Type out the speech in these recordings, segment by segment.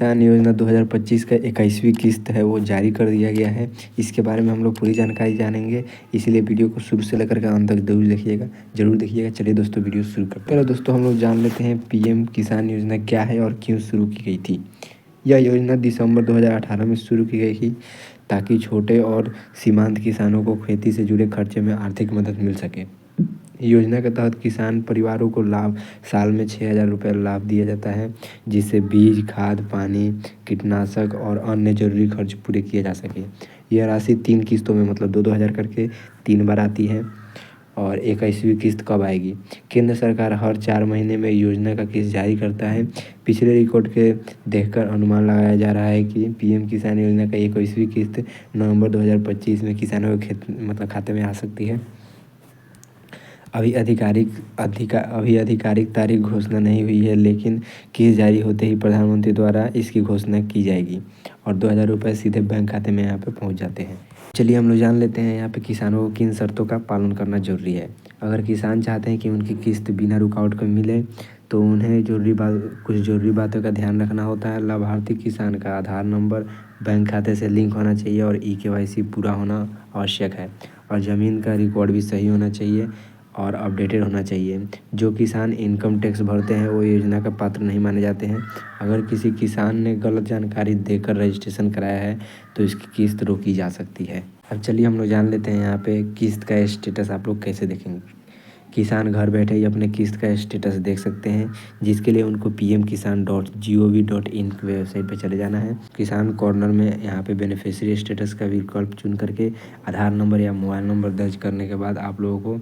किसान योजना 2025 का 21वीं किस्त है वो जारी कर दिया गया है। इसके बारे में हम लोग पूरी जानकारी जानेंगे, इसलिए वीडियो को शुरू से लेकर के अंत तक जरूर देखिएगा। चलिए दोस्तों वीडियो शुरू करते हैं। दोस्तों हम लोग जान लेते हैं पीएम किसान योजना क्या है और क्यों शुरू की गई थी। यह योजना दिसंबर 2018 में शुरू की गई थी ताकि छोटे और सीमांत किसानों को खेती से जुड़े खर्चे में आर्थिक मदद मिल सके। योजना के तहत किसान परिवारों को साल में 6,000 रुपये लाभ दिया जाता है, जिससे बीज, खाद, पानी, कीटनाशक और अन्य जरूरी खर्च पूरे किए जा सके। यह राशि 3 किस्तों में मतलब 2-2 हज़ार करके 3 बार आती है। और 21वीं किस्त कब आएगी? केंद्र सरकार हर 4 महीने में योजना का किस्त जारी करता है। पिछले रिकॉर्ड के देखकर अनुमान लगाया जा रहा है कि पीएम किसान योजना का 21वीं किस्त नवंबर 2025 में किसानों के खाते में आ सकती है। अभी आधिकारिक तारीख घोषणा नहीं हुई है, लेकिन किस्त जारी होते ही प्रधानमंत्री द्वारा इसकी घोषणा की जाएगी और 2,000 रुपये सीधे बैंक खाते में यहाँ पे पहुँच जाते हैं। चलिए हम लोग जान लेते हैं यहाँ पे किसानों को किन शर्तों का पालन करना जरूरी है। अगर किसान चाहते हैं कि उनकी किस्त बिना रुकावट के मिले तो उन्हें कुछ ज़रूरी बातों का ध्यान रखना होता है। लाभार्थी किसान का आधार नंबर बैंक खाते से लिंक होना चाहिए और EKYC पूरा होना आवश्यक है और ज़मीन का रिकॉर्ड भी सही होना चाहिए और अपडेटेड होना चाहिए। जो किसान इनकम टैक्स भरते हैं वो योजना का पात्र नहीं माने जाते हैं। अगर किसी किसान ने गलत जानकारी देकर रजिस्ट्रेशन कराया है तो इसकी किस्त रोकी जा सकती है। अब चलिए हम लोग जान लेते हैं यहाँ पे किस्त का स्टेटस आप लोग कैसे देखेंगे। किसान घर बैठे ही अपने किस्त का स्टेटस देख सकते हैं, जिसके लिए उनको pmkisan.gov.in की वेबसाइट पे चले जाना है। किसान कॉर्नर में यहाँ पे बेनिफिशियरी स्टेटस का विकल्प चुन करके आधार नंबर या मोबाइल नंबर दर्ज करने के बाद आप लोगों को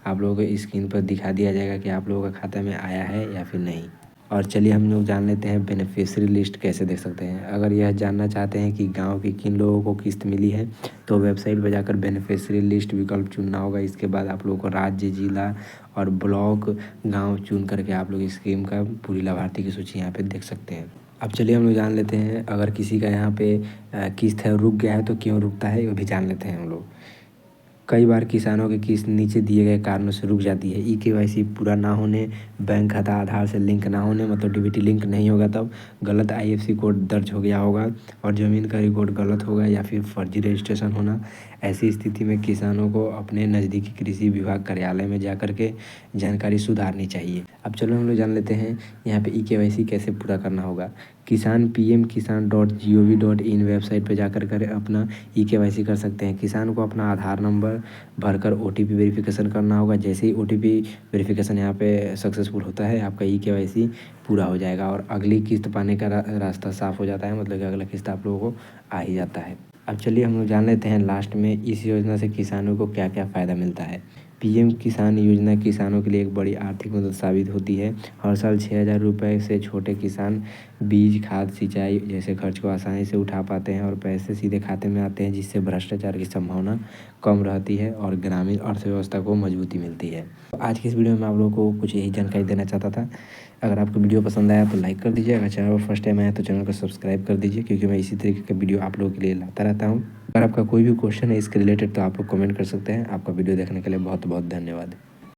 स्क्रीन पर दिखा दिया जाएगा कि आप लोगों का खाता में आया है या फिर नहीं। और चलिए हम लोग जान लेते हैं बेनिफिशियरी लिस्ट कैसे देख सकते हैं। अगर यह जानना चाहते हैं कि गांव के किन लोगों को किस्त मिली है तो वेबसाइट पर जाकर बेनिफिशियरी लिस्ट विकल्प चुनना होगा। इसके बाद आप लोगों को राज्य, जिला और ब्लॉक, गाँव चुन करके आप लोग स्कीम का पूरी लाभार्थी की सूची यहाँ पर देख सकते हैं। अब चलिए हम लोग जान लेते हैं अगर किसी का यहाँ पे किस्त है रुक गया है तो क्यों रुकता है, वो भी जान लेते हैं हम लोग। कई बार किसानों की किस्त नीचे दिए गए कारणों से रुक जाती है। EKYC पूरा ना होने, बैंक खाता आधार से लिंक ना होने मतलब DBT लिंक नहीं होगा, तब गलत IFSC कोड दर्ज हो गया होगा और ज़मीन का रिकॉर्ड गलत होगा या फिर फर्जी रजिस्ट्रेशन होना। ऐसी स्थिति में किसानों को अपने नज़दीकी कृषि विभाग कार्यालय में जा कर के जानकारी सुधारनी चाहिए। अब चलो हम लोग जान लेते हैं यहाँ पे EKYC कैसे पूरा करना होगा। किसान pmkisan.gov.in वेबसाइट पर जाकर अपना EKYC कर सकते हैं। किसान को अपना आधार नंबर भरकर OTP वेरिफिकेशन करना होगा। जैसे ही OTP वेरिफिकेशन यहाँ पे सक्सेसफुल होता है आपका EKYC पूरा हो जाएगा और अगली किस्त पाने का रास्ता साफ़ हो जाता है, मतलब कि अगला किस्त आप लोगों को आ ही जाता है। अब चलिए हम लोग जान लेते हैं लास्ट में इस योजना से किसानों को क्या क्या फ़ायदा मिलता है। पीएम किसान योजना किसानों के लिए एक बड़ी आर्थिक मदद साबित होती है। हर साल 6,000 रुपये से छोटे किसान बीज, खाद, सिंचाई जैसे खर्च को आसानी से उठा पाते हैं और पैसे सीधे खाते में आते हैं, जिससे भ्रष्टाचार की संभावना कम रहती है और ग्रामीण अर्थव्यवस्था को मजबूती मिलती है। तो आज की इस वीडियो में आप लोगों को कुछ यही जानकारी देना चाहता था। अगर आपको वीडियो पसंद आया तो लाइक कर दीजिए। अगर चैनल पर फर्स्ट टाइम आया तो चैनल को सब्सक्राइब कर दीजिए, क्योंकि मैं इसी तरीके का वीडियो आप लोगों के लिए लाता रहता हूँ। अगर आपका कोई भी क्वेश्चन है इसके रिलेटेड तो आप लोग कमेंट कर सकते हैं। आपका वीडियो देखने के लिए बहुत बहुत धन्यवाद।